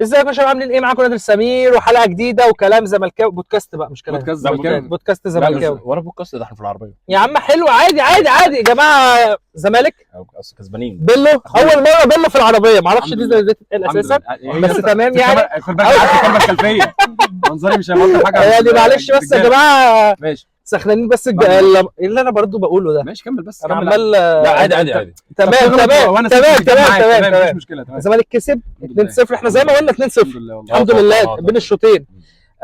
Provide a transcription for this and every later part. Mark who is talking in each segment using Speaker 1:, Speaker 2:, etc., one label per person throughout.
Speaker 1: ازيكم يا شباب عاملين ايه؟ معاكم نادر سمير وحلقه جديده وكلام زملكاوي. بودكاست بقى مش كلام، بودكاست زملكاوي.
Speaker 2: ورا بودكاست ده احنا في العربيه
Speaker 1: يا عم حلو، عادي عادي عادي يا جماعه. زمالك
Speaker 2: اصل كسبانين
Speaker 1: بيلو اول مره بيلو في العربيه، معرفش دي زي اساسا بس تمام يعني.
Speaker 3: خد بالك عارف الكلمه الخلفيه منظري مش هيبطل حاجه
Speaker 1: يعني معلش بس يا جماعه
Speaker 3: ماشي
Speaker 1: سخنانين بس اللي انا برضو بقوله ده.
Speaker 3: ماشي كمل بس
Speaker 1: انا
Speaker 3: كمل
Speaker 1: عمال
Speaker 2: لا عادي
Speaker 1: تمام
Speaker 3: مش مشكله
Speaker 1: الزمالك كسب 2-0. احنا زي ما قلنا 2-0 الحمد لله بين الشوطين.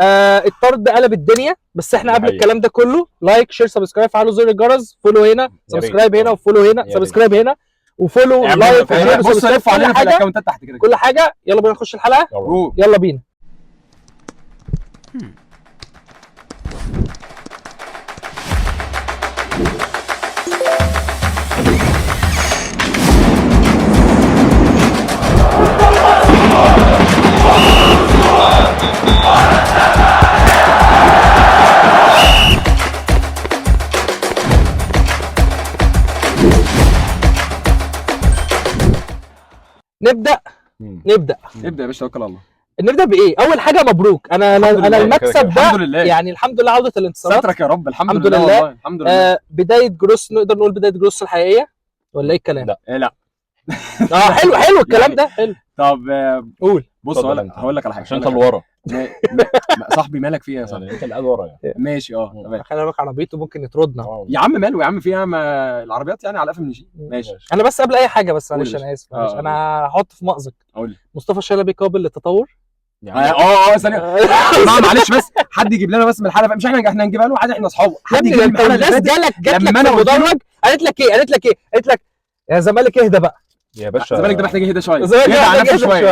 Speaker 1: الطرد قلب الدنيا. بس احنا قبل الكلام ده كله لايك شير سبسكرايب، فعلوا زر الجرس، فولو هنا سبسكرايب هنا وفولو هنا سبسكرايب هنا وفولو لايك وشير.
Speaker 3: بص لف علينا في الاكونتات تحت كده
Speaker 1: كل حاجه. يلا بينا نخش الحلقه. يلا بينا. نبدا
Speaker 3: يا باشا توكل على الله.
Speaker 1: نبدا بايه؟ اول حاجه مبروك. انا المكسب ده يعني الحمد لله، عوده الانتصارات
Speaker 3: سترك يا رب. الحمد لله والله الحمد لله.
Speaker 1: بدايه جروس، نقدر نقول بدايه جروس الحقيقيه ولا ايه الكلام؟
Speaker 3: لا
Speaker 1: حلو الكلام ده حلو.
Speaker 3: طب
Speaker 1: قول.
Speaker 3: بص هقول لك على حاجه
Speaker 2: عشان انت اللي ورا
Speaker 3: صاحبي مالك فيها يا صاحبي؟
Speaker 2: يعني انت اللي قاعد ورا يعني.
Speaker 3: ماشي تمام.
Speaker 1: خلي بالك عربيته ممكن يطردنا.
Speaker 3: يا عم ماله يا عم فيها العربيات يعني على قفا من شيء. ماشي
Speaker 1: انا بس قبل اي حاجه بس معلش انا اسف انا هحط في مأزق.
Speaker 3: قول.
Speaker 1: مصطفى شلبي قابل للتطور
Speaker 3: يعني ثانيه معلش بس حد يجيب لنا بس من الحلقه، مش احنا هنجيبها له عادي، احنا اصحابه. حد يجيب لنا
Speaker 1: الناس جالك لما انا مدرج قالت لك ايه يا زمالك اهدى بقى
Speaker 2: يا باشا.
Speaker 3: الزمالك ده محتاج يهدى شويه،
Speaker 1: يهدى على نفسه شويه.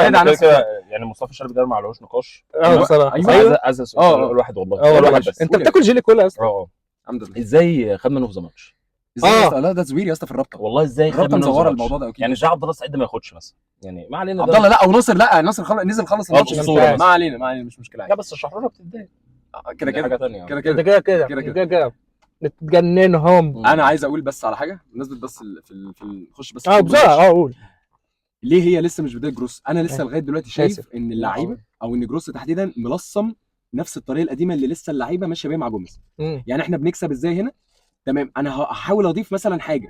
Speaker 2: يعني مصطفى شلبي ده ما عليهوش نقاش
Speaker 1: بصراحه.
Speaker 2: ايوه عايز سؤال واحد والله.
Speaker 1: واحد بس. انت بتاكل جيلي كولا يا اسطى؟
Speaker 2: الحمد لله. ازاي خد منه في ذا ماتش؟
Speaker 3: لا ده زوير يا اسطى في الرابطه
Speaker 2: والله. ازاي خد منه
Speaker 3: مزوره الموضوع ده؟
Speaker 2: يعني ازاي عبد الله السعيد ما ياخدش مثلا؟ يعني ما علينا.
Speaker 3: عبد الله لا وناصر ناصر نزل خلص الماتش. ما علينا مش مشكله.
Speaker 2: لا بس الشحرره بتتضايق
Speaker 1: كده بتجننهم.
Speaker 3: انا عايز اقول بس على حاجه بالنسبه بس في نخش بس
Speaker 1: بسرعه. قول.
Speaker 3: ليه هي لسه مش بدايه جروس؟ انا لسه لغايه دلوقتي شايف ان اللعيبه او ان جروس تحديدا ملصم نفس الطريقه القديمه اللي لسه اللعيبه ماشيه بيها مع جوميز. يعني احنا بنكسب ازاي هنا؟ تمام. انا هحاول اضيف مثلا حاجه.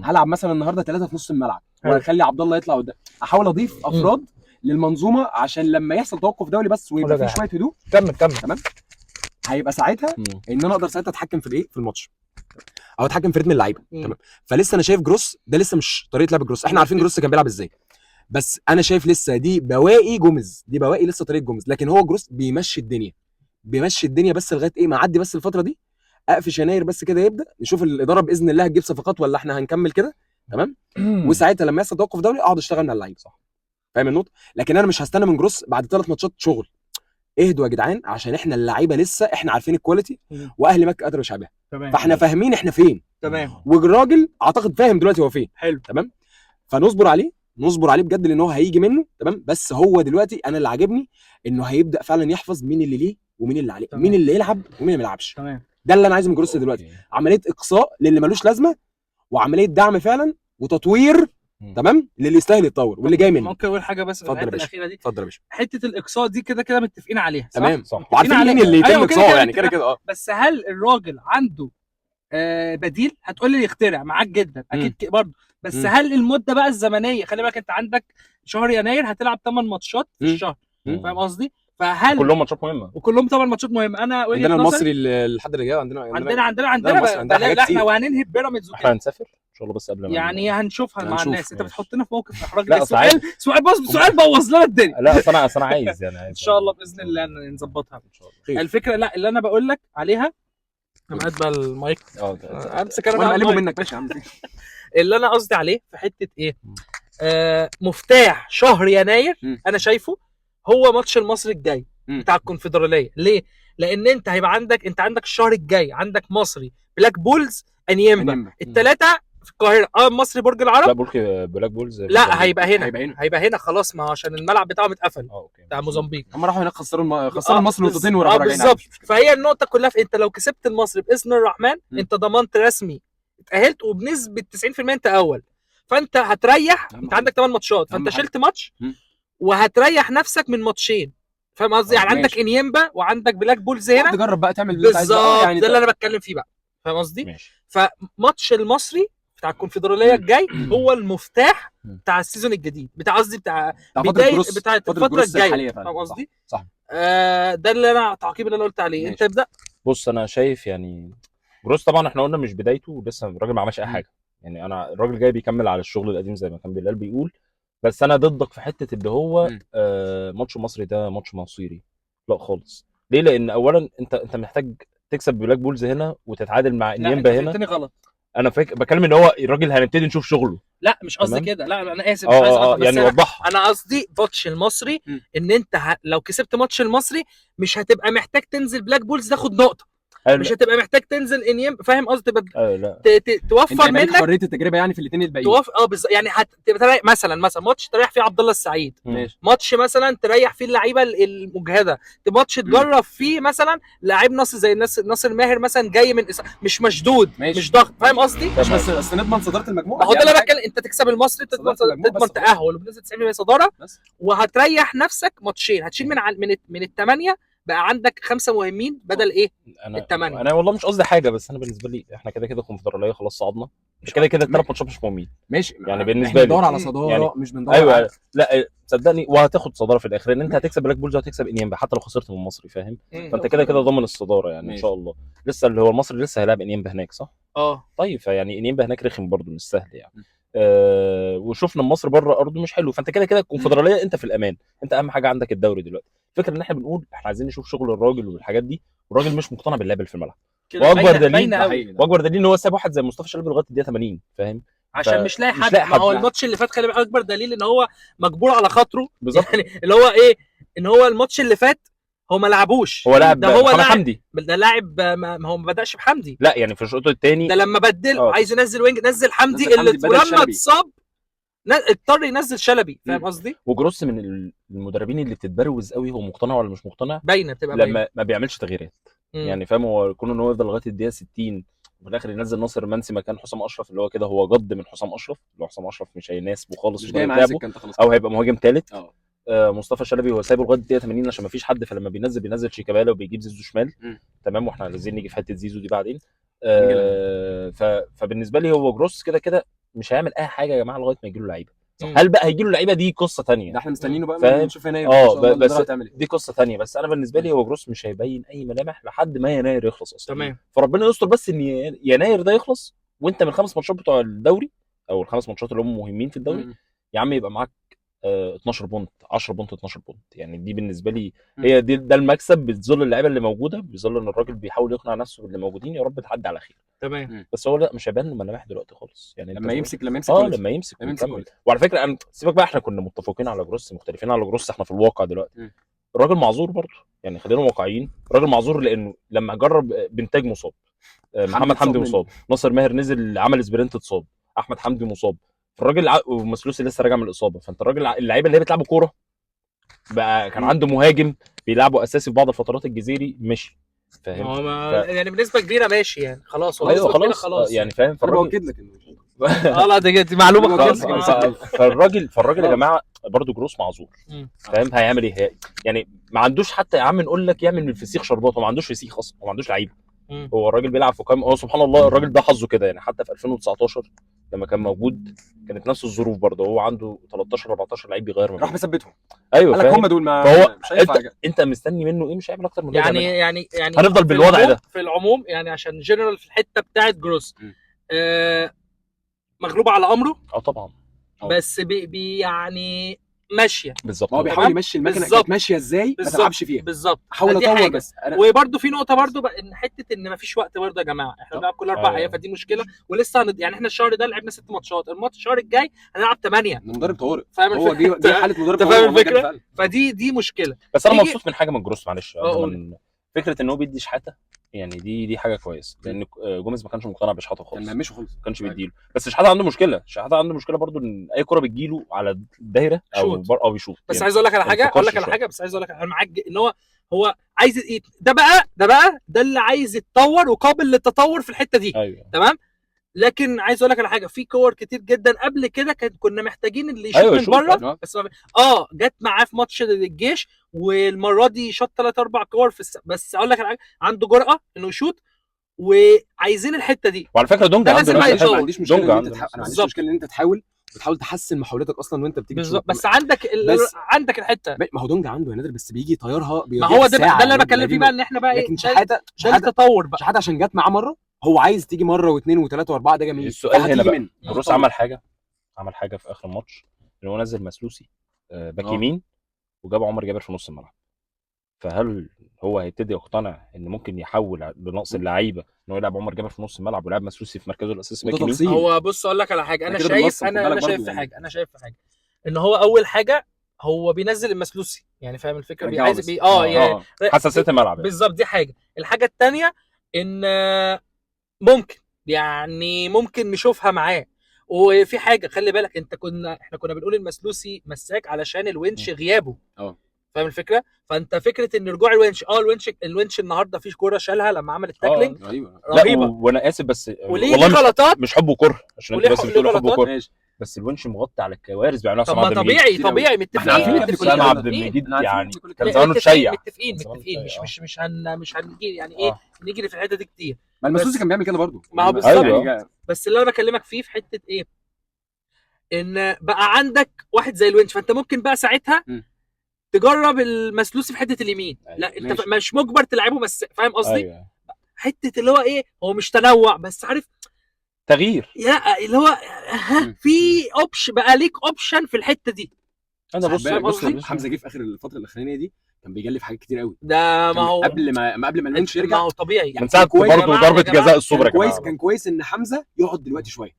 Speaker 3: هلعب مثلا النهارده 3 في نص الملعب وهخلي عبد الله يطلع قدام. احاول اضيف افراد للمنظومه عشان لما يحصل توقف دولي بس ويبقى في شويه هدوء.
Speaker 1: كمل
Speaker 3: تمام. هيبقى ساعتها ان انا اقدر ساعتها اتحكم في الايه، في الماتش، او اتحكم في رتم اللعيبه. تمام. فلسه انا شايف جروس ده لسه مش طريقه لعب جروس. احنا عارفين جروس كان بيلعب ازاي، بس انا شايف لسه دي بواقي جوميز، دي بواقي لسه طريقه جوميز. لكن هو جروس بيمشي الدنيا بس لغايه ايه، معدي بس الفتره دي، اقفش يناير بس كده يبدا نشوف الاداره باذن الله هتجيب صفقات ولا احنا هنكمل كده. تمام. وساعتها لما يحصل توقف دولي اقعد اشتغل مع اللعيبه. صح، فاهم النقطه؟ لكن انا مش هستنى من جروس بعد 3 ماتشات شغل. اهدوا يا جدعان، عشان احنا اللعيبه لسه احنا عارفين الكواليتي، واهل مكه قادر يشعبها. فاحنا فاهمين احنا فين.
Speaker 1: تمام.
Speaker 3: والراجل اعتقد فاهم دلوقتي هو فين.
Speaker 1: حلو.
Speaker 3: تمام. فنصبر عليه بجد، لان هو هيجي منه. تمام. بس هو دلوقتي انا اللي عاجبني انه هيبدا فعلا يحفظ مين اللي ليه ومين اللي عليه. مين اللي يلعب ومين اللي ما يلعبش.
Speaker 1: تمام.
Speaker 3: ده اللي انا عايزه من جروس دلوقتي. عمليه اقصاء للي ملوش لازمه، وعمليه دعم فعلا وتطوير. تمام. للي يستاهل يتطور واللي جاي منه.
Speaker 1: ممكن اقول حاجه بس في الحته الاخيره دي؟
Speaker 3: اتفضل يا باشا.
Speaker 1: حته الاقصاء دي كده متفقين عليها.
Speaker 3: تمام.
Speaker 1: صح.
Speaker 3: وعارفين مين اللي يتم اقصائه يعني كده.
Speaker 1: بس هل الراجل عنده بديل؟ هتقول لي يخترع، معاك جدا اكيد برضه. بس هل المده بقى الزمنيه، خلي بالك انت عندك شهر يناير هتلعب 8 ماتشات في الشهر. فاهم قصدي؟ فهل
Speaker 2: كلهم ماتشات مهمه
Speaker 1: وكلهم طبعا ماتشات مهمه. انا
Speaker 3: عندنا المصري الحد اللي جاي
Speaker 1: عندنا احنا وهننهي بيراميدز وكده.
Speaker 2: احنا هنسافر ان شاء الله بس قبل ما
Speaker 1: يعني هنشوفها مع الناس. انت بتحطنا في موقف احراج.
Speaker 2: لا
Speaker 1: سؤال بوظ لنا الدنيا.
Speaker 2: لا اصل انا عايز يعني
Speaker 1: ان شاء الله باذن الله نظبطها ان شاء الله. الفكره لا اللي انا بقول لك عليها، انا قاعد بقى المايك امسك انا
Speaker 3: بقلبه منك. ماشي يا عم.
Speaker 1: اللي انا قصدي عليه في حته ايه، مفتاح شهر يناير انا شايفه هو ماتش المصري الجاي بتاع الكونفدراليه. ليه؟ لان انت هيبقى عندك الشهر الجاي عندك مصري، بلاك بولز، انيمبا، الثلاثه في القاهره. مصري برج العرب.
Speaker 2: لا بلاك بولز
Speaker 1: لا هيبقى هنا خلاص، ما عشان الملعب بتاعهم اتقفل بتاع موزمبيق.
Speaker 3: هم راحوا هناك خسروا المصري نقطتين وراحوا راجعين.
Speaker 1: بالظبط. فهي النقطه كلها في انت لو كسبت المصري باذن الرحمن انت ضمنت رسمي اتاهلت، وبنسبه 90% انت اول. فانت هتريح. انت عندك 8 ماتشات، فانت شلت ماتش وهتريح نفسك من ماتشين، فاهم قصدي؟ يعني عندك
Speaker 3: ماشي.
Speaker 1: انيمبا وعندك بلاك بولز هنا
Speaker 3: تجرب بقى تعمل اللي انت عايزه
Speaker 1: بالظبط،
Speaker 3: يعني
Speaker 1: ده اللي انا بتكلم فيه بقى، فاهم قصدي؟
Speaker 2: ماشي.
Speaker 1: فماتش المصري بتاع الكونفدراليه الجاي هو المفتاح بتاع السيزون الجديد، بتاع قصدي بتاع بدايه بتاع الفتره الجايه، فاهم قصدي؟
Speaker 3: صح.
Speaker 1: ده اللي انا التعقيب اللي انا قلت عليه. انت ابدا.
Speaker 2: بص انا شايف يعني جروس طبعا احنا قلنا مش بدايته لسه، الراجل ما عملش اي حاجه، يعني انا الراجل جاي بيكمل على الشغل القديم زي ما كان بلال بيقول. بس انا ضدك في حته اللي هو ماتش المصري ده ماتش مصيري، لا خالص. ليه؟ لان اولا انت محتاج تكسب بلاك بولز هنا وتتعادل مع انيمبا هنا.
Speaker 1: لا غلط،
Speaker 2: انا بتكلم ان هو الراجل هنبتدي نشوف شغله.
Speaker 1: لا مش قصدي
Speaker 2: تمام؟
Speaker 1: كده، لا انا اسف مش عايز اقطع، بس
Speaker 2: يعني وضحها.
Speaker 1: انا قصدي ماتش المصري ان انت لو كسبت ماتش المصري مش هتبقى محتاج تنزل بلاك بولز تاخد نقطه، مش هتبقى محتاج تنزل انيم، فاهم قصدي؟ تبقى
Speaker 2: لا.
Speaker 1: توفر منك
Speaker 3: حريه التجربه يعني في الاثنين الباقيين.
Speaker 1: يعني هتبقى مثلا ماتش تريح فيه عبد الله السعيد، ماتش مثلا تريح فيه اللعيبه المجهده، ماتش تجرب فيه مثلا لاعب نصر زي ناصر ماهر مثلا جاي من مش مشدود مش ضغط، فاهم قصدي؟
Speaker 3: مش بس نضمن صداره المجموعه،
Speaker 1: ما هو ده اللي بتكلم، انت تكسب المصري تضمن تاهل وبنسبه 90% صداره، وهتريح نفسك ماتشين، هتشيل من الثمانيه بقى عندك 5 مهمين بدل ايه الثمانيه.
Speaker 2: انا والله مش قصدي حاجه، بس انا بالنسبه لي احنا كده كونفدراليه خلاص صعدنا كده الثلاث ماتشات مش مهمين.
Speaker 3: ماشي
Speaker 2: يعني بالنسبه لي
Speaker 3: بندور على صداره يعني مش بندور
Speaker 2: ايوه
Speaker 3: على...
Speaker 2: لا صدقني وهتاخد صداره في الاخر، لان انت هتكسب بلاك بولز وهتكسب انيمبا حتى لو خسرت من المصري، فاهم؟ فانت كده ضامن الصداره يعني ان شاء الله. لسه اللي هو المصري لسه هيلاعب انيمبا هناك صح؟ طيب فيعني انيمبا هناك رخم برده مش سهل يعني. وشفنا مصر بره ارضه مش حلو، فانت كده الكونفدراليه انت في الامان، انت اهم حاجه عندك الدوري دلوقتي. الفكره ان احنا بنقول احنا عايزين نشوف شغل الراجل والحاجات دي، والراجل مش مقتنع باللعب اللي في الملعب. واكبر دليل ان هو ساب واحد زي مصطفى شلبي لغايه الدقيقه 80، فاهم؟
Speaker 1: عشان مش لاقي حد. ما هو الماتش اللي فات خلي بالك اكبر دليل ان هو مجبور على خاطره
Speaker 2: بالظبط.
Speaker 1: يعني اللي هو ايه، ان هو الماتش اللي فات هو ما لعبوش،
Speaker 2: هو لاعب محمد حمدي،
Speaker 1: ده لاعب ما هو ما بداش بحمدي،
Speaker 2: لا يعني في الشوط الثاني
Speaker 1: ده لما بدل عايز ينزل وينج نزل حمدي اللي ولما اتصاب اضطر ينزل شلبي، فاهم قصدي؟
Speaker 2: وجروس من المدربين اللي بتتبروز قوي، هو مقتنع ولا مش مقتنع
Speaker 1: بتبقى
Speaker 2: لما ما بيعملش تغييرات. يعني فاهم، هو كونه ان هو يفضل لغايه الدقيقه 60 وفي الاخر ينزل ناصر منسي مكان حسام اشرف، اللي هو كده هو جد من حسام اشرف، اللي هو حسام اشرف مش هيناسبه خالص
Speaker 3: في لعبه
Speaker 2: او هيبقى مهاجم ثالث. مصطفى شلبي هو سايبه لغايه الدقيقه 80 عشان ما فيش حد، فلما بينزل شيكابالا وبيجيب زيزو شمال. تمام، واحنا عايزين نيجي في حته زيزو دي بعدين. فبالنسبه لي هو جروس كده مش هيعمل اي حاجه يا جماعه لغايه ما يجي له لعيبه. هل بقى هيجي له لعيبه؟ دي قصه ثانيه،
Speaker 3: ده احنا مستنيينه بقى نشوف يناير
Speaker 2: بس دي قصه ثانيه. بس انا بالنسبه لي هو جروس مش هيبين اي ملامح لحد ما يناير يخلص اصلا.
Speaker 1: تمام،
Speaker 2: فربنا يستر بس ان يناير ده يخلص وانت من ال5 ماتشات بتوع الدوري او ال5 ماتشات اللي هم مهمين في الدوري يا عم يبقى معاك 12 بونت 10 بونت 12 بونت. يعني دي بالنسبه لي هي ده المكسب، بتظل اللعيبه اللي موجوده، بيظل ان الراجل بيحاول يقنع نفسه باللي موجودين، يا رب تعدي على خير.
Speaker 1: تمام.
Speaker 2: بس هو لا مش هيبان له ملامح دلوقتي خالص يعني.
Speaker 3: لما يمسك
Speaker 2: لما يمسك ويكمل. وعلى فكره انا سيبك بقى، احنا كنا متفقين على جروس مختلفين على جروس، احنا في الواقع دلوقتي الراجل معذور برضه يعني، خلينا واقعيين. الراجل معذور لانه لما جرب بنتاج مصاب، محمد حمدي مصاب، ناصر ماهر نزل عمل سبرنت اتصاب، احمد حمدي مصاب، فالراجل ومسلوسي لسه راجع من الاصابه. فانت الراجل اللعيبه اللي هي بتلعب كوره بقى كان عنده مهاجم بيلعبوا اساسي في بعض الفترات الجزيري مشي، فاهم؟
Speaker 1: يعني بنسبه كبيره ماشي يعني خلاص.
Speaker 2: ايوه خلاص يعني فاهم.
Speaker 3: فالراجل باكد لك
Speaker 1: لا دي معلومه
Speaker 2: فالراجل يا جماعه برضه جروس معذور، فاهم؟ هيعمل ايه يعني؟ ما عندوش حتى يا عم نقول لك يعمل من الفسيخ شربات، هو ما عندوش فسيخ اصلا، هو ما عندوش لعيبه. هو الراجل بيلعب في قائمه، هو سبحان الله الراجل ده حظه كده يعني. حتى في 2019 لما كان موجود كانت نفس الظروف برضه، هو عنده 13 14 لعيب بيغير
Speaker 3: راح مثبتهم.
Speaker 2: ايوه
Speaker 3: قال لك هم دول ما
Speaker 2: فهو انت مستني منه ايه؟ مش هيعمل اكتر من ده
Speaker 1: يعني
Speaker 2: هنفضل بالوضع ده
Speaker 1: في العموم يعني، عشان جنرال في الحته بتاعت جروس مغلوب على امره
Speaker 2: طبعا
Speaker 1: بس يعني ماشيه
Speaker 2: بالظبط.
Speaker 3: هو بيحاول يمشي المكنه كانت ماشيه ازاي ما تلعبش فيها
Speaker 1: بالظبط.
Speaker 3: احاول اطور بس
Speaker 1: وبرده في نقطه برده ان حته ان مفيش وقت برده يا جماعه، احنا بنلعب كل 4 ايام فدي مشكله. ولسه يعني احنا الشهر ده لعبنا 6 ماتشات، الشهر الجاي هنلعب 8.
Speaker 3: مدرب طوارئ،
Speaker 1: فاهم
Speaker 3: هو جه حاله مدرب طوارئ،
Speaker 1: فاهم الفكره؟ فدي مشكله.
Speaker 2: بس انا مبسوط من حاجه من جروس معلش، فكره ان هو بيدي شحاته يعني، دي حاجه كويسه، لان جوميز ما كانش مقتنع بشحاته خالص،
Speaker 3: كان مش خالص،
Speaker 2: ما كانش بيديله. بس شحاته عنده مشكله برضو ان اي كره بتجيله على الدايره او بيشوط.
Speaker 1: بس يعني عايز اقول لك على حاجه، انا معاك ان هو عايز ده اللي عايز يتطور وقابل للتطور في الحته دي.
Speaker 2: أيوة.
Speaker 1: تمام. لكن عايز اقول لك على حاجه، في كور كتير جدا قبل كده كنا محتاجين اللي يشوط من بره، بس جت معاه في ماتش الجيش، والمره دي شاط 3-4 كور بس اقول لك على حاجه، عنده جرأه انه يشوط، وعايزين الحته دي.
Speaker 2: وعلى فكره دونجا
Speaker 1: عنده
Speaker 3: ما عنديش مشكله ان انت بتحاول تحسن محاولاتك اصلا وانت بتيجي
Speaker 1: بالظبط، بس عندك الحته،
Speaker 3: ما هو دونجا عنده يا نادر، بس بيجي يطيرها،
Speaker 1: ما هو ده اللي انا بتكلم فيه بقى، ان احنا بقى
Speaker 3: لكن شحاته
Speaker 1: تطور بقى.
Speaker 3: شحاته عشان جت معاه مره، هو عايز تيجي مره واثنين وثلاثه واربعه، ده جميل.
Speaker 2: السؤال هنا بقى، بروس عمل حاجه في اخر الماتش، ان هو نزل مسلوسي باك يمين وجاب عمر جابر في نص الملعب. فهل هو هيبتدي يقتنع ان ممكن يحول بنقص اللعيبه ان هو يلعب عمر جابر في نص الملعب ويلعب مسلوسي في مركزه الاساسي باك يمين؟
Speaker 1: هو بص اقول لك على حاجه، انا شايف في حاجه ان هو اول حاجه هو بينزل المسلوسي، يعني فاهم الفكره، عايز
Speaker 2: حساسيه الملعب
Speaker 1: بالظبط. دي حاجه. الحاجه الثانيه ان ممكن نشوفها معاه. وفي حاجه خلي بالك، احنا كنا بنقول المسلوسي مساك علشان الونش غيابه، فاهم الفكره؟ فانت فكره ان رجوع الونش النهارده في كوره شالها لما عمل التاكلينج رهيبه.
Speaker 2: وانا اسف بس
Speaker 1: والله غلطات،
Speaker 2: مش حب وكره، عشان انت بس بتقول حب وكره، بس الونش مغطي على الكوارث بيعملوا
Speaker 1: طب ما طبيعي متفقين
Speaker 2: عبد المجيد يعني كان زمانه تشيع.
Speaker 1: متفقين مش هنجي يعني ايه نيجي في الحته دي كتير.
Speaker 3: ما المسلوسي كان بيعمل كده برضه،
Speaker 1: ما هو بالظبط. بس اللي انا بكلمك فيه في حته ايه، ان بقى عندك واحد زي الونش، فانت ممكن بقى ساعتها تجرب المسلوسي في حته اليمين. لا انت مش مجبر تلعبه، بس فاهم قصدي؟ حته اللي هو ايه، هو مش تنوع بس عارف
Speaker 2: تغيير،
Speaker 1: لا اللي هو في بقى ليك اوبشن في الحته دي.
Speaker 3: انا بص حمزه جه في اخر الفتره الاخرانيه دي كان بيجلي في حاجات كتير قوي،
Speaker 1: ده ما هو
Speaker 3: قبل ما الونش يرجع،
Speaker 1: ما هو طبيعي
Speaker 2: يعني من ساعه برضه ضربه جزاء السوبر
Speaker 3: كان كويس ان حمزه يقعد دلوقتي شويه،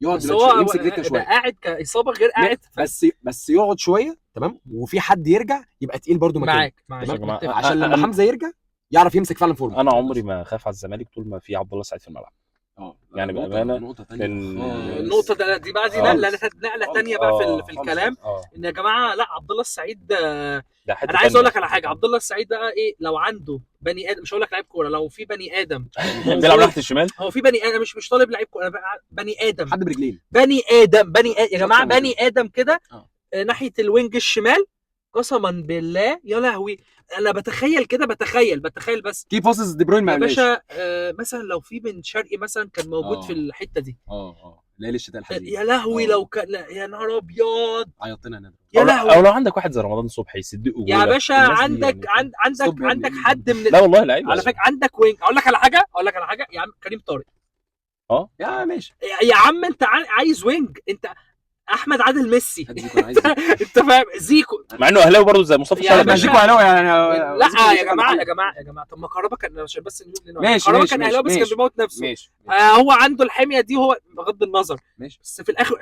Speaker 3: يمسك دكه شويه،
Speaker 1: قاعد كاصابه غير قاعد،
Speaker 3: بس يقعد شويه تمام، وفي حد يرجع يبقى تقيل برضه مكانه
Speaker 1: معاك
Speaker 3: عشان لما حمزه يرجع يعرف يمسك فعلا فورمه.
Speaker 2: انا عمري ما خاف على الزمالك طول ما في عبد الله السعيد في الملعب. يعني بامانه
Speaker 1: النقطه دي بقى نقله ثانيه بقى في الكلام، ان يا جماعه لا عبد الله السعيد انا عايز اقول لك على حاجه، عبد الله السعيد بقى ايه، لو عنده بني ادم، مش هقول لك لعيب كوره، لو في بني ادم
Speaker 2: بيلعب ناحيه الشمال،
Speaker 1: هو في بني ادم مش طالب لعيب كوره، بني ادم،
Speaker 3: حد برجلين،
Speaker 1: بني ادم يا جماعه، بني ادم كده ناحيه الوينج الشمال، قسما بالله يا لهوي، انا بتخيل بس
Speaker 3: كي باسز دي بروين
Speaker 1: يا باشا. مثلا لو في بن شرقي مثلا كان موجود في الحته دي،
Speaker 3: ليالي الشتاء الحديد،
Speaker 1: يا لهوي لو كان، يا نهار ابيض،
Speaker 3: عيطتنا انا
Speaker 1: يا لهوي.
Speaker 2: او لو عندك واحد زي رمضان صبحي يصدقه
Speaker 1: يا باشا، عندك حد من
Speaker 2: لا والله لعيب
Speaker 1: على فكره، عندك وينج، اقول لك على حاجه يا عم، كريم طارق،
Speaker 3: يا ماشي
Speaker 1: يا عم، انت عايز وينج، انت احمد عادل ميسي انت فاهم، زيكو،
Speaker 2: مع انه اهلاوي برضه زي مصطفى
Speaker 3: شلبي، زيكو اهلاوي يعني.
Speaker 1: لا يا جماعه طب ما كهربا كان، عشان بس نقول كهربا كان اهلاوي بس كان بيموت نفسه، هو عنده الحميه دي، هو بغض النظر بس في الاخر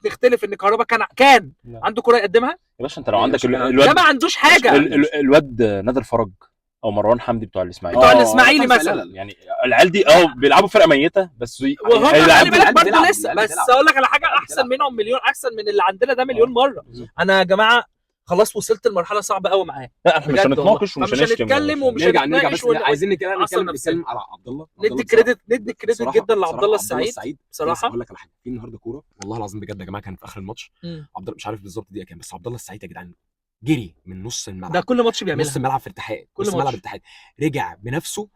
Speaker 1: نختلف ان كهربا كان عنده كره يقدمها
Speaker 2: يا باشا. انت لو عندك
Speaker 1: الواد ما عندوش حاجه،
Speaker 2: الواد نادر فرج او مروان حمدي بتوع
Speaker 1: الاسماعيلي مثلا،
Speaker 2: يعني العيال دي بيلعبوا فرقه ميته، بس
Speaker 1: وهم خلي بالك برضه لسه، بس اقول لك على حاجه، احسن منهم مليون، احسن من اللي عندنا ده مليون مره. انا يا جماعه خلاص وصلت لمرحله صعبه قوي معاه،
Speaker 2: لا احنا مش هنتناقش ومش
Speaker 1: هنتكلم ومش
Speaker 3: نرجع بس عايزين نتكلم على عبد الله،
Speaker 1: ندي كريدت جدا لعبد الله السعيد بصراحه.
Speaker 3: اقول لك على حاجه، في النهارده كوره والله العظيم بجد يا جماعه، كان في اخر الماتش عبد الله مش عارف بالظبط دقيقه كام، بس عبد الله السعيد يا جدعان جري من نص الملعب،
Speaker 1: ده كل ماتش بيعملها،
Speaker 3: نص الملعب في الاتحاد، نص الملعب الاتحاد، رجع بنفسه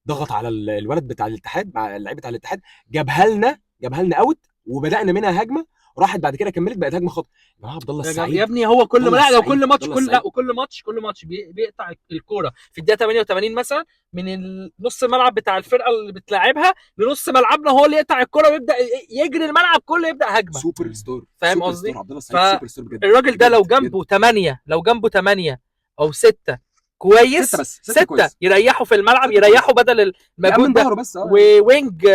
Speaker 3: ضغط على الولد بتاع الاتحاد، مع اللعيبه بتاع الاتحاد، جابها لنا اوت، وبدانا منها هجمه، راحت بعد كده كملت بقت هجمه خطا. يا عبد الله السعيد
Speaker 1: يا ابني، هو كل ماتش بيقطع الكوره في الدقيقه 88 مثلا، من نص الملعب بتاع الفرقه اللي بتلاعبها لنص ملعبنا، هو اللي يقطع الكوره ويبدا يجري الملعب كله، يبدا هجمه.
Speaker 3: سوبر ستار،
Speaker 1: فاهم قصدي؟
Speaker 3: عبد الله السعيد سوبر ستار بجد.
Speaker 1: الراجل ده لو جنبه 8 او 6 كويس، 6 يريحوا في الملعب، يريحوا بدل المجهود ده، ووينج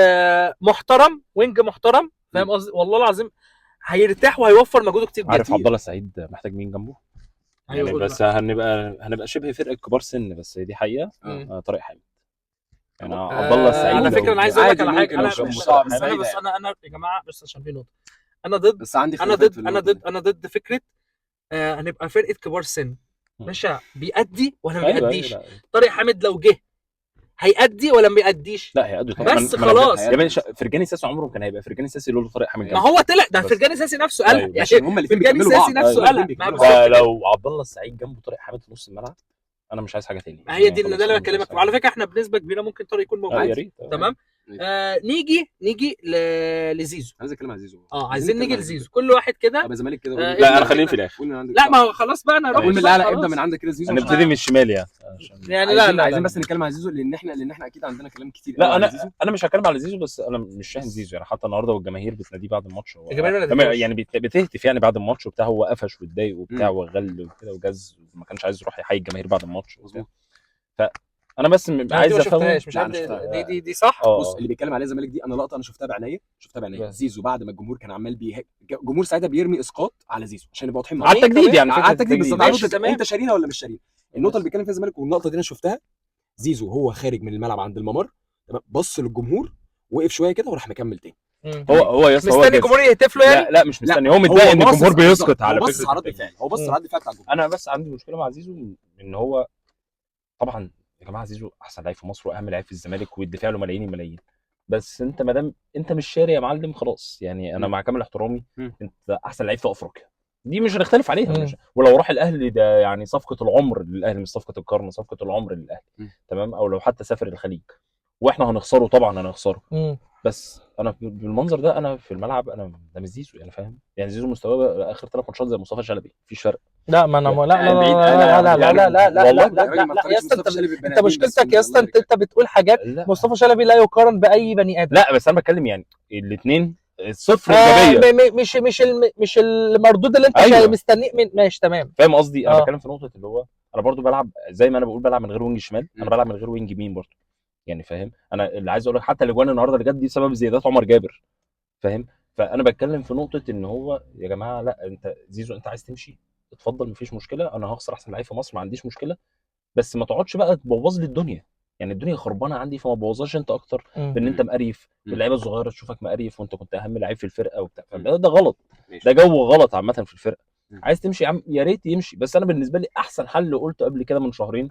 Speaker 1: محترم، فاهم قصدي؟ والله العظيم هيرتاح وهيوفر مجهوده كتير جدا.
Speaker 2: عارف عبد الله السعيد محتاج مين جنبه؟ يعني بس هنبقى شبه فرقه كبار سن، بس دي حقيقه. طارق حامد، يعني عبد الله السعيد
Speaker 1: على فكره انا عايز اقول لك على حاجه، انا يا جماعه بس عشان في نقطه، انا ضد، بس عندي انا ضد فكره هنبقى فرقه كبار سن، ماشي بيأدي ولا ما بيأديش. طارق حامد لو جه هيأدي ولا ما بيأديش؟
Speaker 2: لا هيأدي طبعا.
Speaker 1: بس خلاص
Speaker 2: يا باشا فرجاني ساسي عمره كان هيبقى فرجاني ساسي له طارق حامد.
Speaker 1: ما هو طلع ده فرجاني ساسي نفسه قالها
Speaker 2: أيوة.
Speaker 1: يعني
Speaker 3: هم اللي
Speaker 1: فرجاني ساسي نفسه قالها.
Speaker 2: لو عبد الله السعيد جنبه طارق حامد في نص الملعب انا مش عايز حاجه تاني.
Speaker 1: هي دي اللي بكلمك. وعلى فكره احنا بنسبه كبيره ممكن طارق يكون موجود.
Speaker 2: يا ريت.
Speaker 1: تمام. نيجي لزيزو.
Speaker 3: عايز اتكلم عن زيزو.
Speaker 1: عايزين نيجي لزيزو كل واحد كده.
Speaker 3: طب الزمالك كده.
Speaker 2: لا انا خليني في الاخر.
Speaker 1: لا ما هو خلاص بقى انا
Speaker 3: قول من الاعلى، ابدا من عندك كده زيزو.
Speaker 2: هنبتدي من الشمال
Speaker 1: يعني لا
Speaker 3: عايزين بس نتكلم عن زيزو لان احنا اكيد عندنا كلام كتير.
Speaker 2: لا انا مش هتكلم على زيزو، بس انا مش فاهم زيزو يعني. حتى النهارده والجماهير بتناديه بعد الماتش يعني بتهتف يعني بعد الماتش وبتاع. هو قفش واتضايق وبتاع وغل وكده وجز وما كانش عايز يروح يحيي الجماهير بعد الماتش. انا بس عايز افهم.
Speaker 1: مش عارف دي صح.
Speaker 3: بص اللي بيتكلم عليها الزمالك دي انا لقطه انا شفتها بعينيا زيزو بعد ما الجمهور كان عمال الجمهور ساعتها بيرمي اسقاط على زيزو عشان نبقى واضحين
Speaker 2: على التجديد يعني
Speaker 3: على التجديد بالظبط.
Speaker 1: تمام.
Speaker 3: انت شارينا ولا مش شارينا؟ النقطه اللي بيتكلم فيها الزمالك واللقطه دي انا شفتها زيزو هو خارج من الملعب عند الممر تمام، بص للجمهور وقف شويه كده وراح مكمل تاني.
Speaker 2: هو يا اسطى
Speaker 1: مستني الجمهور يهتف له يعني.
Speaker 2: لا مش مستني، هو متضايق ان الجمهور بيسكت على
Speaker 3: فكره. بص على رد الفعل، هو بص على رد الفعل بتاع الجمهور.
Speaker 2: انا بس عندي مشكله مع زيزو ان هو طبعا يا جماعه زيزو احسن لعيب في مصر واهم لعيب في الزمالك ويدفع له ملايين. بس انت ما دام انت مش شاري يا معلم خلاص يعني. انا مع كامل احترامي انت احسن لعيب في افريقيا، دي مش هنختلف عليها. ولو راح الاهلي ده يعني صفقه العمر للاهلي، مش صفقه القرن، صفقه العمر للاهلي. تمام. او لو حتى سافر الخليج واحنا هنخسره طبعا هنخسره. بس انا بالمنظر ده انا في الملعب انا ده مش زيزو يعني فاهم يعني. زيزو مستواه اخر 3 ماتشات زي مصطفى شلبي مفيش فرق.
Speaker 1: لا ما انا لا يا اسطى انت مشكلتك يا اسطى انت بتقول حاجات. مصطفى شلبي لا يقارن باي بني ادم.
Speaker 2: لا بس انا بتكلم يعني الاثنين صفر ايجابيه.
Speaker 1: مش المردود اللي انت مستنيه من. ماشي تمام
Speaker 2: فاهم قصدي. انا بتكلم في نقطه اللي هو انا برضو بلعب زي ما انا بقول بلعب من غير وينج شمال، انا بلعب من غير وينج يمين برضو يعني فاهم. انا اللي عايز اقول لك حتى الاجوان النهارده اللي جت دي سبب زيادات عمر جابر فاهم. فانا بتكلم في نقطه ان هو يا جماعه لا انت زيزو انت عايز تمشي اتفضل مفيش مشكله، انا هخسر احسن لعيب في مصر ما عنديش مشكله، بس ما تقعدش بقى تبوظ لي الدنيا يعني. الدنيا خربانه عندي فما تبوظهاش انت اكتر بان انت مقريف واللعيبه الصغيره تشوفك مقريف وانت كنت اهم لعيب في الفرقه وبتاع. ده غلط، ده جو غلط عامه في الفرقه. عايز تمشي يا عم يا ريت يمشي، بس انا بالنسبه لي احسن حل قلته قبل كده من شهرين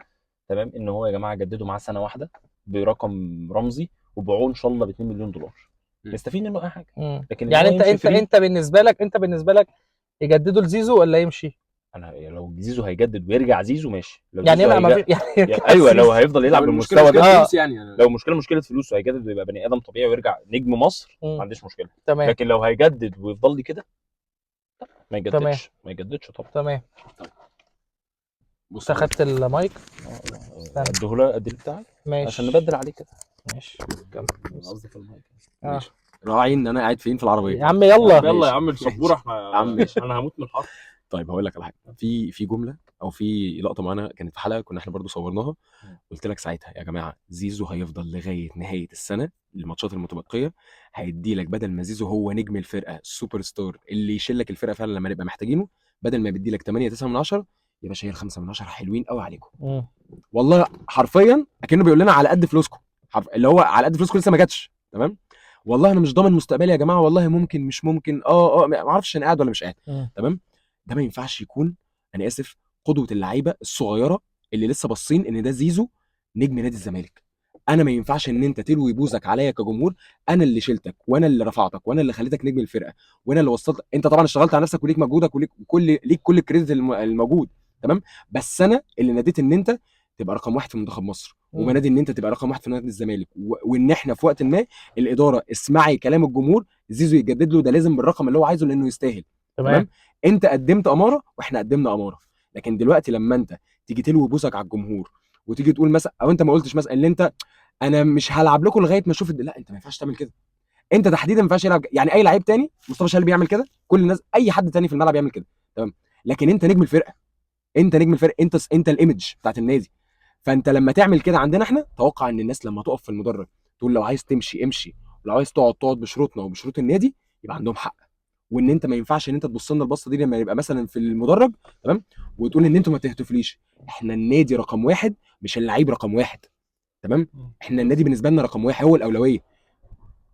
Speaker 2: تمام ان هو يا جماعه جددوا معاه سنه واحده برقم رمزي وبيعوه ان شاء الله ب 2 مليون دولار نستفيد منه اي حاجه. لكن
Speaker 1: يعني انت بالنسبه لك يجددوا لزيزو ولا يمشي؟
Speaker 2: انا لو زيزو هيجدد ويرجع زيزو ماشي. لو
Speaker 1: يعني ما
Speaker 2: ايوه لو هيفضل يلعب بالمستوى ده
Speaker 3: يعني
Speaker 2: لو مشكله فلوس وهيجدد ويبقى بني ادم طبيعي ويرجع نجم مصر ما عنديش مشكله.
Speaker 1: تمام.
Speaker 2: لكن لو هيجدد ويفضل لي كده ما يجددش طبعا.
Speaker 1: تمام. بص اخدت المايك
Speaker 2: اديهولك ادي بتاعك عشان نبدل عليه كده.
Speaker 1: ماشي
Speaker 3: قصدي في المايك. راعي ان انا قاعد فين في العربيه
Speaker 1: يا عم. يلا
Speaker 2: يا عم السبوره احنا انا هموت من الحر.
Speaker 3: طيب هقول لك على حاجه. في جمله او في لقطه معانا كانت في حلقه كنا احنا برضو صورناها، قلت لك ساعتها يا جماعه زيزو هيفضل لغايه نهايه السنه الماتشات المتبقيه هيدي لك بدل ما زيزو هو نجم الفرقه السوبر ستار اللي يشيل لك الفرقه فعلا لما نبقى محتاجينه، بدل ما بيدي لك 8 9 من 10 يا باشا هي 5 من 10 حلوين قوي عليكم. والله حرفيا اكنه بيقول لنا على قد فلوسكم، اللي هو على قد فلوسكم لسه ما جاتش. تمام. والله انا مش ضامن مستقبلي يا جماعه، والله ممكن مش ممكن ما اعرفش انا قاعد ولا مش قاعد. تمام. ده ما ينفعش يكون انا اسف قدوه اللعيبه الصغيره اللي لسه باصين ان ده زيزو نجم نادي الزمالك. انا ما ينفعش ان انت تلوي بوزك عليا كجمهور. انا اللي شلتك وانا اللي رفعتك وانا اللي خليتك نجم الفرقه وانا اللي وصلت. انت طبعا اشتغلت على نفسك وليك مجهودك وليك كل الكريدت الموجود. تمام. بس انا اللي ناديت ان انت تبقى رقم 1 في منتخب مصر وبنادي ان انت تبقى رقم 1 في نادي الزمالك وان احنا في وقت ما الاداره اسمعي كلام الجمهور زيزو يجدد له ده لازم بالرقم اللي هو عايزه لانه يستاهل. تمام. انت قدمت اماره واحنا قدمنا اماره. لكن دلوقتي لما انت تيجي تلوي بوسك على الجمهور وتيجي تقول مثلا او انت ما قلتش مثلا اللي انت انا مش هلعب لكم لغايه ما اشوف لا انت ما ينفعش تعمل كده. انت تحديدا ما ينفعش يلعب يعني اي لعيب تاني مصطفى شلبي بيعمل كده كل الناس اي حد تاني في الملعب يعمل كده. تمام. لكن انت نجم الفرقه انت الايمج بتاعت النادي. فانت لما تعمل كده عندنا احنا توقع ان الناس لما تقف في المدرج تقول لو عايز تمشي امشي ولو عايز تقعد بشروطنا وبشروط النادي يبقى عندهم حق. وان انت ما ينفعش ان انت تبص لنا البصه دي لما يبقى مثلا في المدرج تمام وتقول ان انتوا ما تهتفليش. احنا النادي رقم 1 مش اللعيب رقم 1. تمام. احنا النادي بالنسبه لنا رقم 1 هو الاولويه.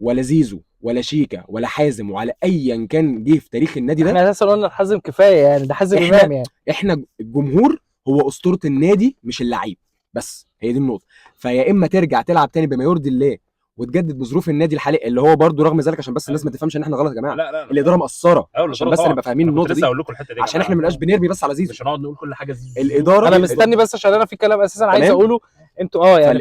Speaker 3: ولا زيزو ولا شيكا ولا حازم ولا ايا كان جه في تاريخ النادي ده.
Speaker 1: احنا اساسا قلنا حازم كفايه يعني ده حازم امام يعني.
Speaker 3: احنا الجمهور هو اسطوره النادي مش اللعيب. بس هي دي النقطه. فيا اما ترجع تلعب تاني بما يرضي الله وتجدد بظروف النادي الحالي اللي هو برده رغم ذلك، عشان بس الناس ما تفهمش ان احنا غلط يا جماعه.
Speaker 2: لا
Speaker 3: الاداره مقصره عشان بس نبقى فاهمين النقطه
Speaker 2: لسه
Speaker 3: دي،
Speaker 2: هقول لكم الحته دي
Speaker 3: عشان احنا ما نبقاش بنرمي بس على زيزو،
Speaker 2: مش هنقعد نقول كل حاجه زيزو.
Speaker 3: الاداره
Speaker 1: انا مستني بس عشان انا في كلام اساسا عايز اقوله انتوا يعني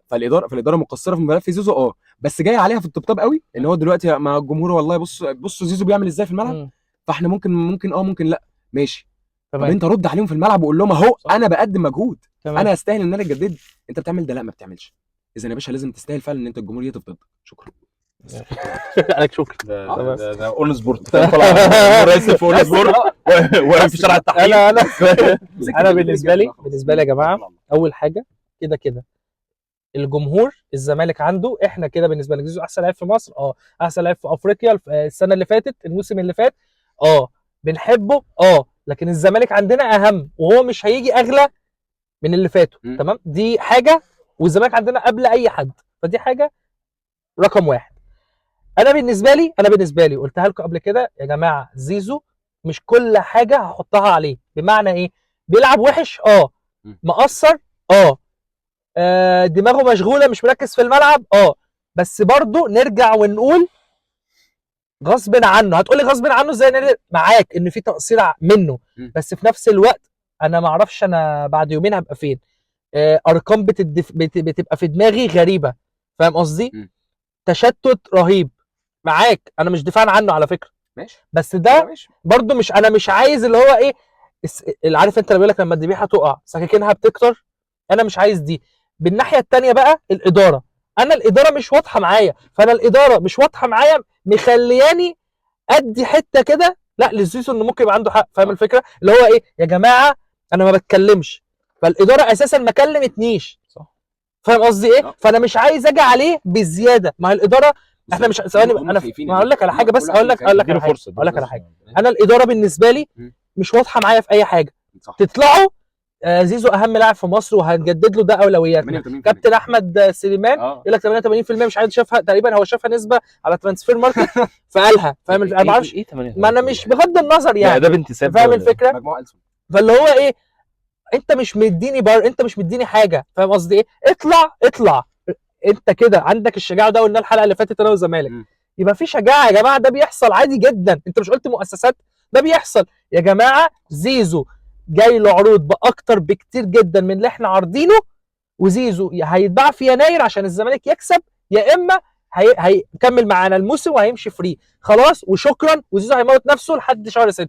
Speaker 3: فالاداره مقصره في ملف زيزو بس جاي عليها في الطبطاب قوي ان هو دلوقتي مع الجمهور والله بص زيزو بيعمل ازاي في الملعب، فاحنا ممكن لا ماشي. طب انت رد عليهم في الملعب وقول لهم اهو انا بقدم مجهود، انا استاهل ان انا اجدد، انت بتعمل ده لا ما بتعملش. اذا يا باشا لازم تستاهل فعلا ان انت الجمهور يهتف ضدك. شكرا.
Speaker 1: عليك شكرا.
Speaker 2: ده اون سبورت طلع رئيس في اون سبورت واقف في شارع التحرير.
Speaker 1: انا بالنسبه لي يا جماعه اول حاجه كده الجمهور الزمالك عنده احنا كده بالنسبه لنا زيزو احسن لاعب في مصر، احسن لاعب في افريقيا السنه اللي فاتت، الموسم اللي فات بنحبه لكن الزمالك عندنا اهم، وهو مش هيجي اغلى من اللي فاتوا. تمام، دي حاجه، والزمالك عندنا قبل اي حد، فدي حاجه رقم واحد. انا بالنسبه لي قلتها لكم قبل كده يا جماعه، زيزو مش كل حاجه هحطها عليه. بمعنى ايه؟ بيلعب وحش مقصر دماغه مشغوله مش مركز في الملعب بس برضه نرجع ونقول غصب عنه. هتقولي غصب عنه ازاي؟ معاك ان في تقصير منه، بس في نفس الوقت انا ما اعرفش انا بعد يومين هبقى فين. ارقام بتبقى في دماغي غريبه، فاهم قصدي؟ تشتت رهيب. معاك، انا مش دفاعا عنه على فكره، ماشي، بس ده برضه مش، انا مش عايز اللي هو ايه اللي عارف انت اللي بيقول لك لما الذبيحه تقع سكاكينها بتكتر، انا مش عايز دي. بالناحيه الثانيه بقى الاداره، انا الاداره مش واضحه معايا، فانا الاداره مش واضحه معايا مخلياني ادي حته كده لا لزيزو انه ممكن يبقى عنده حق. فاهم الفكره؟ اللي هو ايه يا جماعه انا ما بتكلمش، فالاداره اساسا ما كلمتنيش، صح؟ فاهم قصدي ايه؟ فانا مش عايز اجي عليه بزياده. ما هي الاداره احنا مش ثواني، انا هقول لك على حاجه، بس هقول لك على حاجه. انا الاداره بالنسبه لي مش واضحه معايا في اي حاجه. تطلعوا زيزو اهم لاعب في مصر وهنجدد له، ده اولويات. كابتن احمد سليمان يقول لك 88% مش عايز شافها تقريبا، هو شافها نسبه على ترانسفير ماركت فقالها. فاهم؟ انا ما اعرفش ما انا مش بغض النظر يعني
Speaker 2: ده بانتساب،
Speaker 1: فاهم الفكره؟ فاللي هو ايه، انت مش مديني انت مش مديني حاجه، فاهم قصدي ايه؟ اطلع انت كده عندك الشجاعه ده. قلنا الحلقه اللي فاتت انا والزمالك يبقى في شجاعه يا جماعه، ده بيحصل عادي جدا. انت مش قلت مؤسسات؟ ده بيحصل يا جماعه. زيزو جاي له عروض باكتر بكتير جدا من اللي احنا عارضينه، وزيزو هيتباع في يناير عشان الزمالك يكسب، يا اما هيكمل معانا الموسم وهيمشي فري خلاص وشكرا، وزيزو هيموت نفسه لحد شهر 6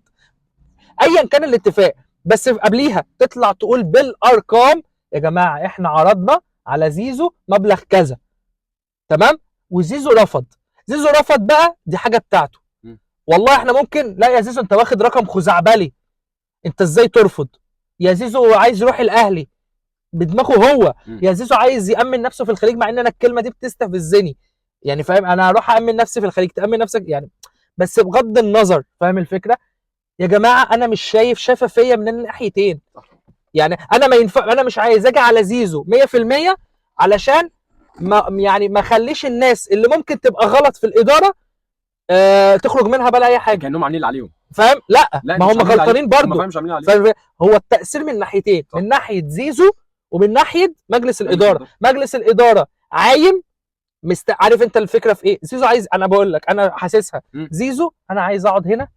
Speaker 1: ايا كان الاتفاق. بس قبليها تطلع تقول بالارقام يا جماعه احنا عرضنا على زيزو مبلغ كذا، تمام، وزيزو رفض. بقى دي حاجه بتاعته. والله احنا ممكن لا يا زيزو انت واخد رقم خزعبلي، انت ازاي ترفض؟ يا زيزو عايز يروح الاهلي بدماغه هو، يا زيزو عايز يامن نفسه في الخليج، مع ان انا الكلمه دي بتستفزني يعني، فاهم؟ انا هروح امن نفسي في الخليج، تامن نفسك يعني، بس بغض النظر، فاهم الفكره؟ يا جماعه انا مش شايف شفافيه من الناحيتين يعني. انا ما ينفع، انا مش عايز اجي على زيزو 100% علشان ما اخليش الناس اللي ممكن تبقى غلط في الاداره تخرج منها بلا اي حاجه
Speaker 3: كانهم عاملين عليهم،
Speaker 1: فاهم؟ لا ما هم غلطانين برضه. هو التاثير من ناحيتين، من ناحيه زيزو ومن ناحيه مجلس الاداره. مجلس الاداره عايم عارف انت الفكره في ايه؟ زيزو عايز، انا بقول لك انا حاسسها، زيزو انا عايز اقعد هنا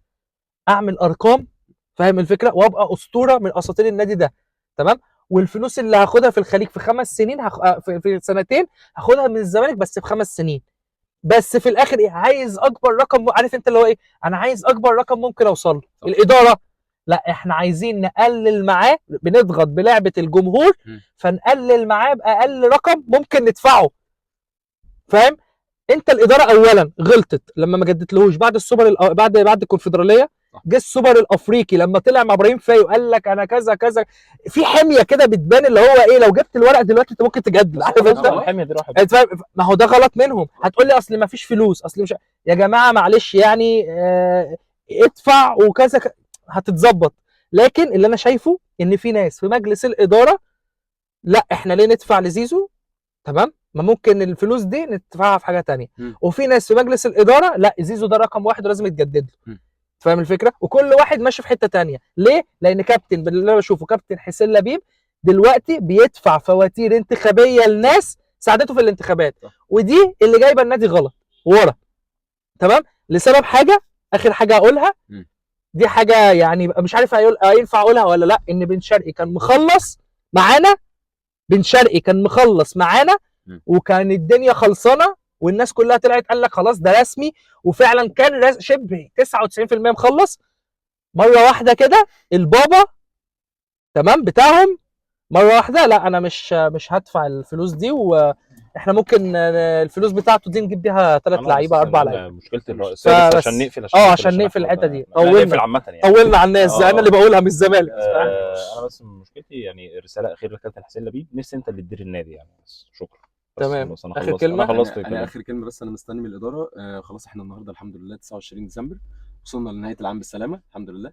Speaker 1: اعمل ارقام، فاهم الفكره؟ وابقى اسطوره من اساطير النادي ده، تمام، والفلوس اللي هاخدها في الخليج في 5 سنين في سنتين هاخدها من الزمالك بس ب 5 سنين. بس في الاخر ايه؟ عايز اكبر رقم، عارف انت اللي هو ايه؟ انا عايز اكبر رقم ممكن اوصل له. الاداره لا، احنا عايزين نقلل معاه، بنضغط بلعبه الجمهور فنقلل معاه باقل رقم ممكن ندفعه، فاهم؟ انت الاداره اولا غلطت لما ما جددتلهوش بعد السوبر بعد الكونفدراليه. جه السوبر الافريقي لما طلع مع ابراهيم فايق وقال لك انا كذا كذا، في حميه كده بتبان اللي هو ايه، لو جبت الورق دلوقتي انت ممكن تجدد، عارف انت
Speaker 2: الحميه دي راحت.
Speaker 1: ما هو ده غلط منهم. هتقول لي اصل ما فيش فلوس، اصل مش، يا جماعه معلش يعني ادفع وكذا هتتظبط. لكن اللي انا شايفه ان في ناس في مجلس الاداره لا، احنا ليه ندفع لزيزو؟ تمام، ما ممكن الفلوس دي ندفعها في حاجه تانية. وفي ناس في مجلس الاداره لا، زيزو ده رقم واحد ولازم يتجدد له، فاهم الفكره؟ وكل واحد ماشي في حته تانية. ليه؟ لان كابتن اللي انا بشوفه كابتن حسين لبيب دلوقتي بيدفع فواتير انتخابيه لناس ساعدته في الانتخابات، ودي اللي جايبه النادي غلط ورا. تمام، لسبب حاجه، اخر حاجه هقولها، دي حاجه يعني مش عارف ينفع اقولها ولا لا، ان بن شرقي كان مخلص معانا، وكان الدنيا خلصانه، والناس كلها طلعت قال لك خلاص ده رسمي، وفعلا كان شبه 99% مخلص. مره واحده كده البابا تمام بتاعهم مره واحده، لا انا مش هدفع الفلوس دي، واحنا ممكن الفلوس بتاعته دي نجيب بيها 3 لعيبه 4 لعيبه.
Speaker 2: مشكلتي الرئيسيه بس عشان نقفل
Speaker 1: عشان نقفل الحته دي.
Speaker 2: يعني.
Speaker 1: طولنا على الناس، انا اللي بقولها مش الزمالك.
Speaker 2: انا بس مشكلتي يعني رساله اخيره لكابتن حسين لبيب، نفسي انت اللي تدير النادي يعني، بس شكرا.
Speaker 1: تمام، اخر كلمه.
Speaker 2: انا خلصت
Speaker 3: انا اخر كلمه بس، انا مستني من الاداره. خلاص احنا النهارده الحمد لله 29 ديسمبر، وصلنا لنهايه العام بالسلامه الحمد لله.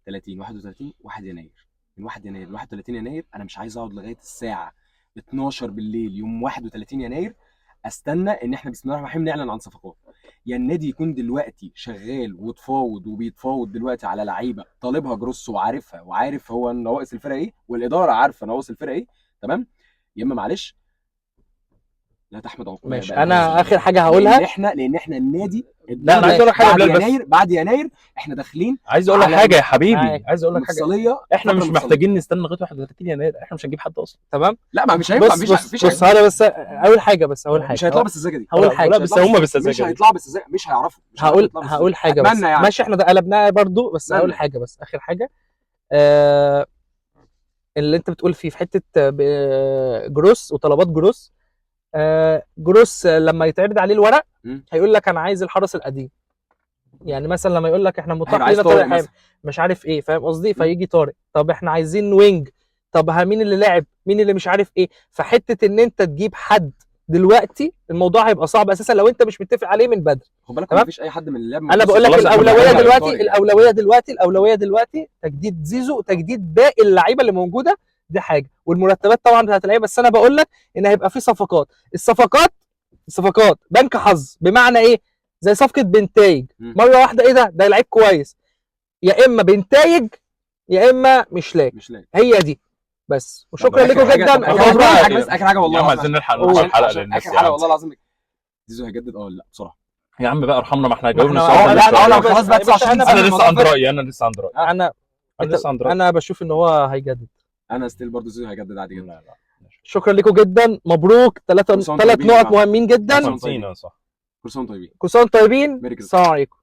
Speaker 3: 30 31 1 يناير، من 1 يناير ل 31 يناير انا مش عايز اقعد لغايه الساعه 12 بالليل يوم 31 يناير استنى ان احنا بسم الله الرحمن الرحيم نعلن عن صفقات. يا النادي يكون دلوقتي شغال وتفاوض وبيتفاوض دلوقتي على لعيبه طالبها جروس وعارفها، وعارف هو نواقص الفرقه ايه، والاداره عارفه نواقص الفرقه ايه، تمام. يا اما معلش لا تحمد عقبال.
Speaker 1: ماشي، انا اخر حاجه هقولها،
Speaker 3: لان احنا النادي
Speaker 2: لا انا عايز اقول لك حاجه
Speaker 3: بعد يناير احنا داخلين.
Speaker 2: عايز اقول لك حاجه يا حبيبي، عايز اقول لك
Speaker 3: حاجه،
Speaker 2: احنا مش محتاجين نستنى لغايه 31 يناير، احنا مش هنجيب حد اصلا.
Speaker 1: تمام،
Speaker 3: لا ما مش هينفع.
Speaker 1: بص انا بس اول حاجه
Speaker 3: مش هيطلع بالسذاجه دي.
Speaker 1: هقول حاجه،
Speaker 2: لا بس هم بالسذاجه
Speaker 3: مش هيطلع بالسذاجه، مش هيعرفوا.
Speaker 1: هقول حاجه بس يعني. ماشي احنا ده قلبناها برضو، بس هقول حاجه بس اخر حاجه. اللي انت بتقول فيه في حته جروس وطلبات جروس. جروس لما يتعرض عليه الورق هيقول لك انا عايز الحرس القديم. يعني مثلا لما يقول لك احنا متاح لنا طارق مش عارف ايه، فاهم قصدي؟ فيجي طارق، طب احنا عايزين وينج، طب مين اللي لعب، مين اللي مش عارف ايه. فحته ان انت تجيب حد دلوقتي الموضوع هيبقى صعب اساسا لو انت مش متفق عليه من بدري.
Speaker 3: خد بالك مفيش اي حد من اللعب.
Speaker 1: انا بقول لك الاولويه دلوقتي تجديد زيزو وتجديد باقي اللعيبه اللي موجوده، دي حاجه، والمرتبات طبعا بتاعت اللعيبه. بس انا بقول لك ان هيبقى في صفقات. الصفقات بنك حظ، بمعنى ايه؟ زي صفقه بنتايج مره واحده، ايه ده لعيب كويس، يا اما بنتايج يا اما مش لاقي. هي دي بس. وشكرا لكم جدا.
Speaker 3: اخر حاجه والله
Speaker 2: عايزين نلحق الحلقه
Speaker 3: للناس. اخر حاجه والله العظيم، زيزو هيجدد ولا لا بصراحه؟
Speaker 2: يا عم بقى ارحمنا، ما احنا جاوبنا
Speaker 3: لا خلاص بقى 29
Speaker 2: انا لسه عند رايي. انا لسه عند رايي.
Speaker 1: انا بشوف ان هو هيجدد.
Speaker 3: انا ستيل برضه زيزو هيجدد عادي جدا.
Speaker 1: شكرا لكم جدا، مبروك. 3 نقط مهمين جدا.
Speaker 2: صح.
Speaker 3: كل سنه وانتم طيبين.
Speaker 1: السلام عليكم.